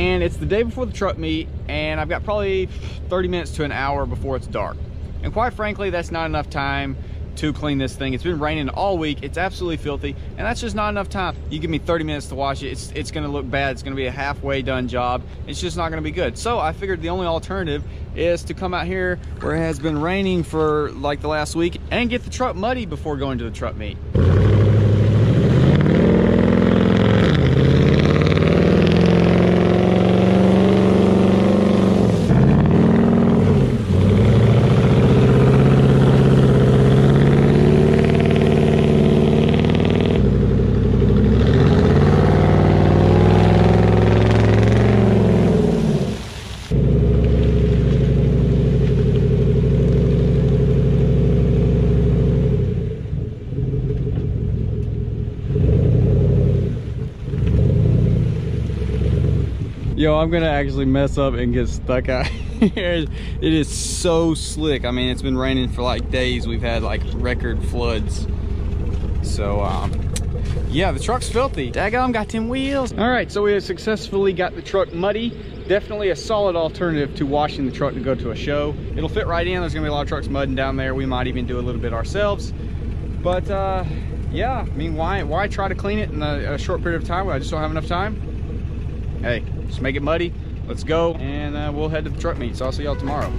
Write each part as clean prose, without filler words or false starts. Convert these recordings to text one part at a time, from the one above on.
and it's the day before the truck meet, and I've got probably 30 minutes to an hour before it's dark. And quite frankly, that's not enough time to clean this thing. It's been raining all week. It's absolutely filthy, and that's just not enough time. You give me 30 minutes to wash it, it's gonna look bad. It's gonna be a halfway done job. It's just not gonna be good. So I figured the only alternative is to come out here where it has been raining for like the last week and get the truck muddy before going to the truck meet. Yo, I'm gonna actually mess up and get stuck out here. It is so slick. I mean, it's been raining for like days. We've had like record floods. So, yeah, the truck's filthy. Daggone, got 10 wheels. All right, so we have successfully got the truck muddy. Definitely a solid alternative to washing the truck to go to a show. It'll fit right in. There's gonna be a lot of trucks mudding down there. We might even do a little bit ourselves. But, yeah, I mean, why try to clean it in a short period of time when I just don't have enough time? Hey, just make it muddy. Let's go, and we'll head to the truck meet. So I'll see y'all tomorrow.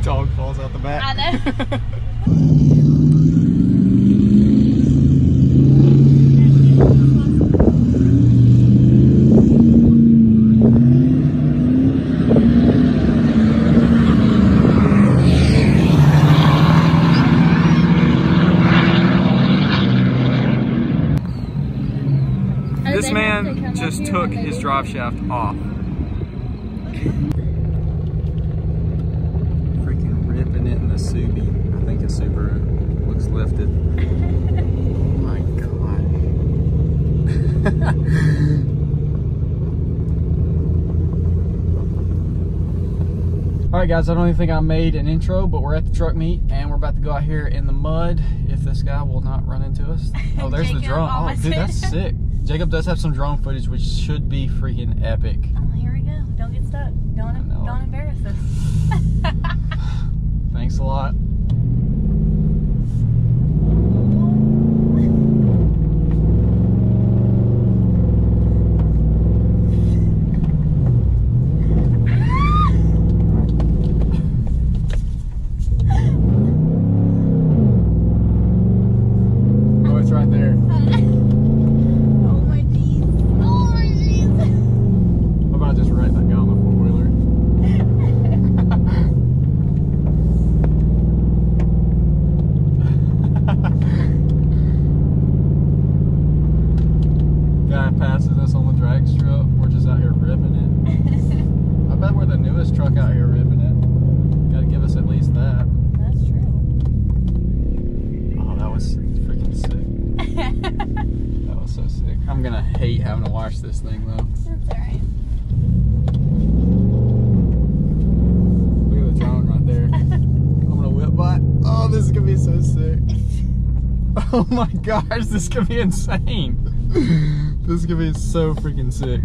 Dog falls out the back. I know. This man just took his drive shaft off. Freaking ripping it in the Subi. I think it's Subaru. Looks lifted. Oh my god. Alright guys, I don't even think I made an intro, but we're at the truck meet and we're about to go out here in the mud if this guy will not run into us. Oh, there's the drone. Oh dude, that's sick. Jacob does have some drone footage, which should be freaking epic. Oh, here we go. Don't get stuck. Don't embarrass us. Thanks a lot. Oh, it's right there. Just right back on the four-wheeler. Guy passes us on the drag strip. We're just out here ripping it. I bet we're the newest truck out here ripping it. Gotta give us at least that. That's true. Oh, that was freaking sick. That was so sick. I'm gonna hate having to wash this thing though. That's alright. Oh, this is gonna be so sick. Oh my gosh, this is gonna be insane. This is gonna be so freaking sick.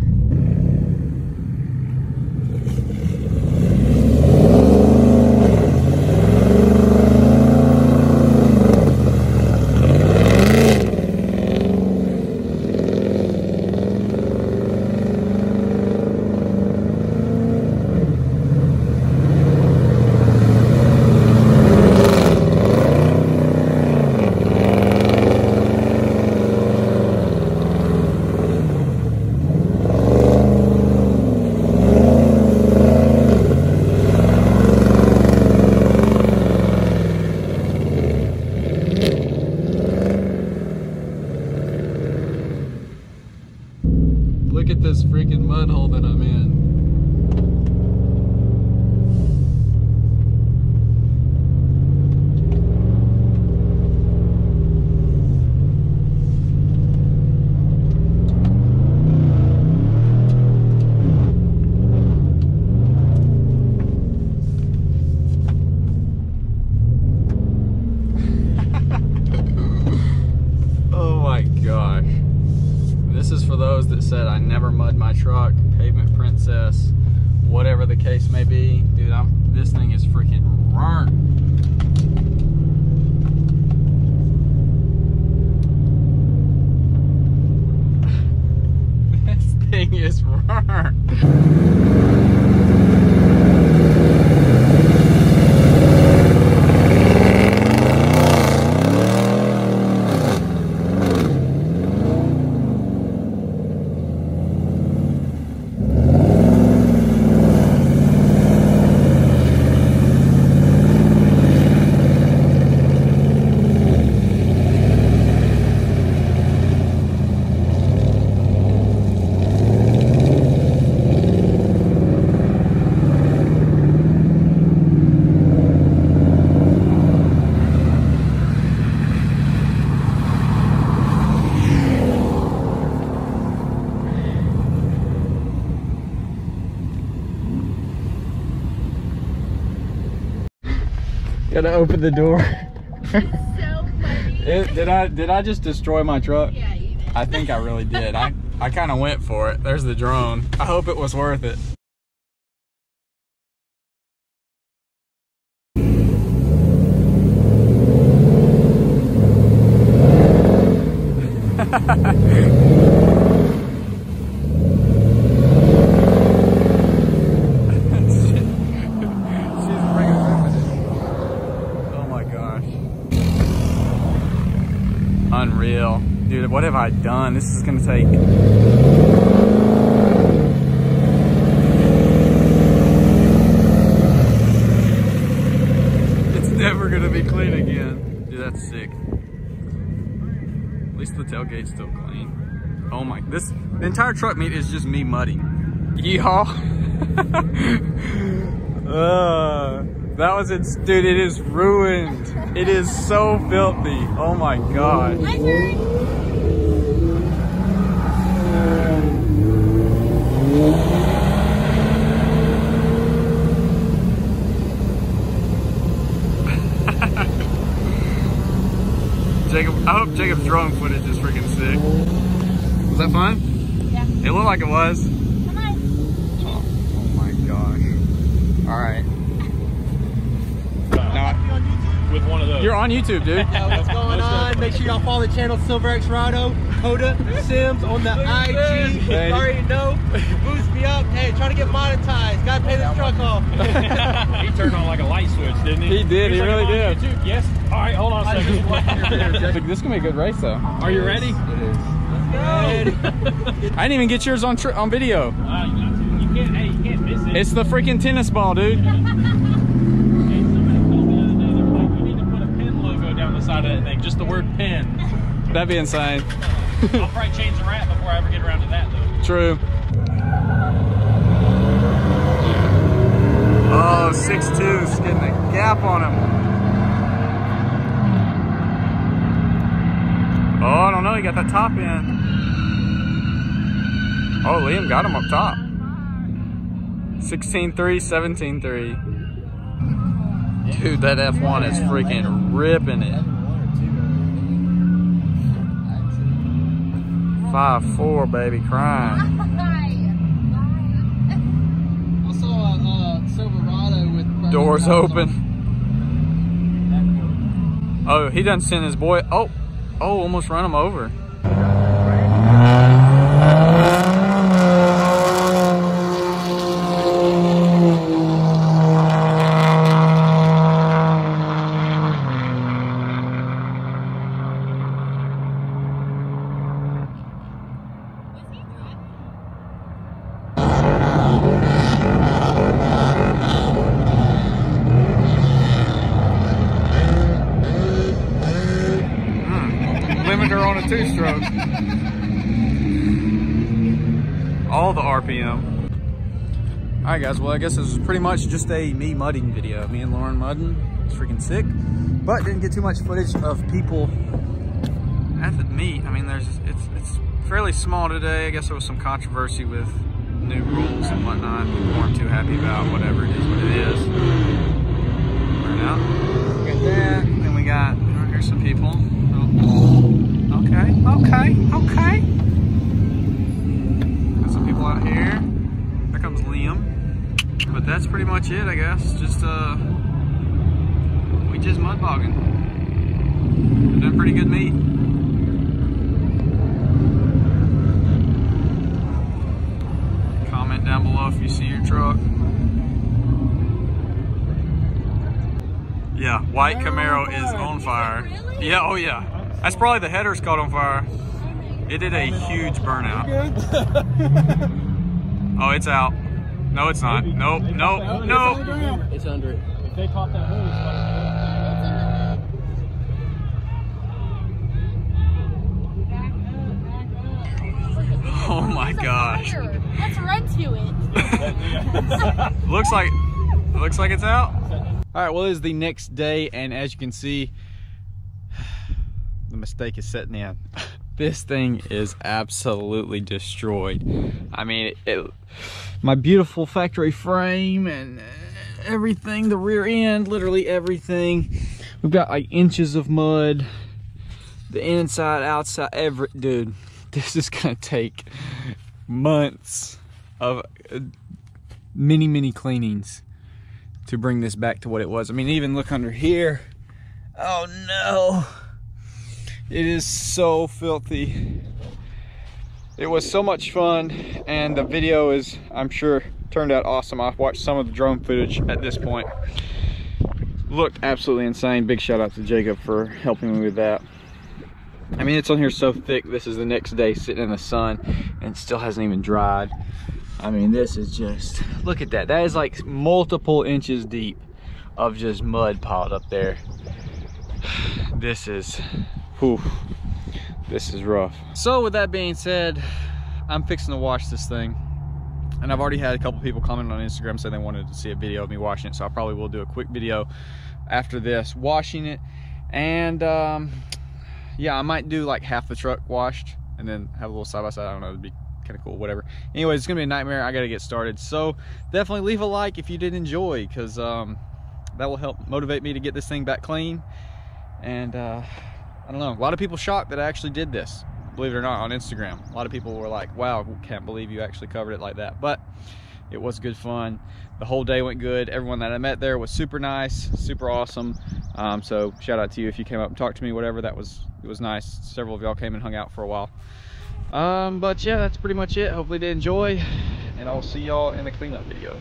Look at this freaking mud hole that I'm in. This is for those that said I never mud my truck, pavement princess, whatever the case may be. Dude, this thing is freaking burnt. This thing is burnt. Gotta open the door. It's so funny. Did I just destroy my truck? Yeah, you did. I think I really did. I kind of went for it. There's the drone. I hope it was worth it. Unreal. Dude, what have I done? This is gonna take... It's never gonna be clean again. Dude, that's sick. At least the tailgate's still clean. Oh my, the entire truck meet is just me mudding. Yeehaw. That was it, dude, it is ruined. It is so filthy. Oh my God. My turn. Jacob, I hope Jacob's drone footage is freaking sick. Was that fun? Yeah. It looked like it was. Come on. Oh my gosh. All right. With one of those. You're on YouTube, dude. What's going on? Make sure y'all follow the channel Silverado I, Sims on the IG. You already know. Boost me up. Hey, trying to get monetized. Gotta pay this truck off. He turned on like a light switch, didn't he? He did. He really did. YouTube. Yes. All right, hold on a second. This can be a good race, though. Are you ready? It is. I didn't even get yours on video. You can't miss it. It's the freaking tennis ball, dude. Side of that thing, just the word pin. That'd be insane. I'll probably change the wrap before I ever get around to that, though. True. Oh, 6'2's getting a gap on him. Oh, I don't know. He got that top end. Oh, Liam got him up top. 16.3, 17.3. Dude, that F1 is freaking ripping it. 5.4, baby, crying. I saw a Silverado with Doors open. Oh, he done sent his boy. Oh, almost run him over. Limiter on a two-stroke. all the RPM. All right, guys. Well, I guess this was pretty much just a me mudding video. Me and Lauren mudding. It's freaking sick. But didn't get too much footage of people at the meet. I mean, it's fairly small today. I guess there was some controversy with new rules and whatnot. People weren't too happy about whatever it is, what it is. Burn out. We got that. Then we got, here's some people. Oh. Okay. Got some people out here. There comes Liam. But that's pretty much it, I guess. Just, we just mud bogging. We've done pretty good meet. Comment down below if you see your truck. Yeah, white Camaro is on fire. Really? Yeah, oh yeah. That's probably the header's caught on fire. It did a huge burnout. Oh, it's out. No, it's not. Nope, nope, nope. It's under it. If they caught that hole, Oh my gosh. Let's run to it. Looks like it's out. All right, well, it is the next day, and as you can see, the mistake is setting in. This thing is absolutely destroyed. I mean, my beautiful factory frame and everything, the rear end, literally everything. We've got like inches of mud, the inside, outside, dude, this is gonna take months of many cleanings to bring this back to what it was. I mean, even look under here. Oh no. It is so filthy. It was so much fun, and the video is, I'm sure, turned out awesome. I've watched some of the drone footage at this point. Looked absolutely insane. Big shout out to Jacob for helping me with that. I mean, it's on here so thick. This is the next day sitting in the sun and still hasn't even dried. I mean, this is just, look at that. That is like multiple inches deep of just mud piled up there. This is, whew, this is rough. So with that being said, I'm fixing to wash this thing. And I've already had a couple people comment on Instagram saying they wanted to see a video of me washing it. So I probably will do a quick video after this washing it. And yeah, I might do like half the truck washed and then have a little side by side. I don't know, it'd be kind of cool, whatever. Anyways, it's gonna be a nightmare. I gotta get started. So definitely leave a like if you did enjoy, because that will help motivate me to get this thing back clean. And I don't know, a lot of people shocked that I actually did this, believe it or not, on Instagram. A lot of people were like, wow, can't believe you actually covered it like that. But it was good fun. The whole day went good. Everyone that I met there was super nice, super awesome. So shout out to you if you came up and talked to me, whatever. It was nice. Several of y'all came and hung out for a while. But yeah, that's pretty much it. Hopefully they enjoy, and I'll see y'all in the cleanup video.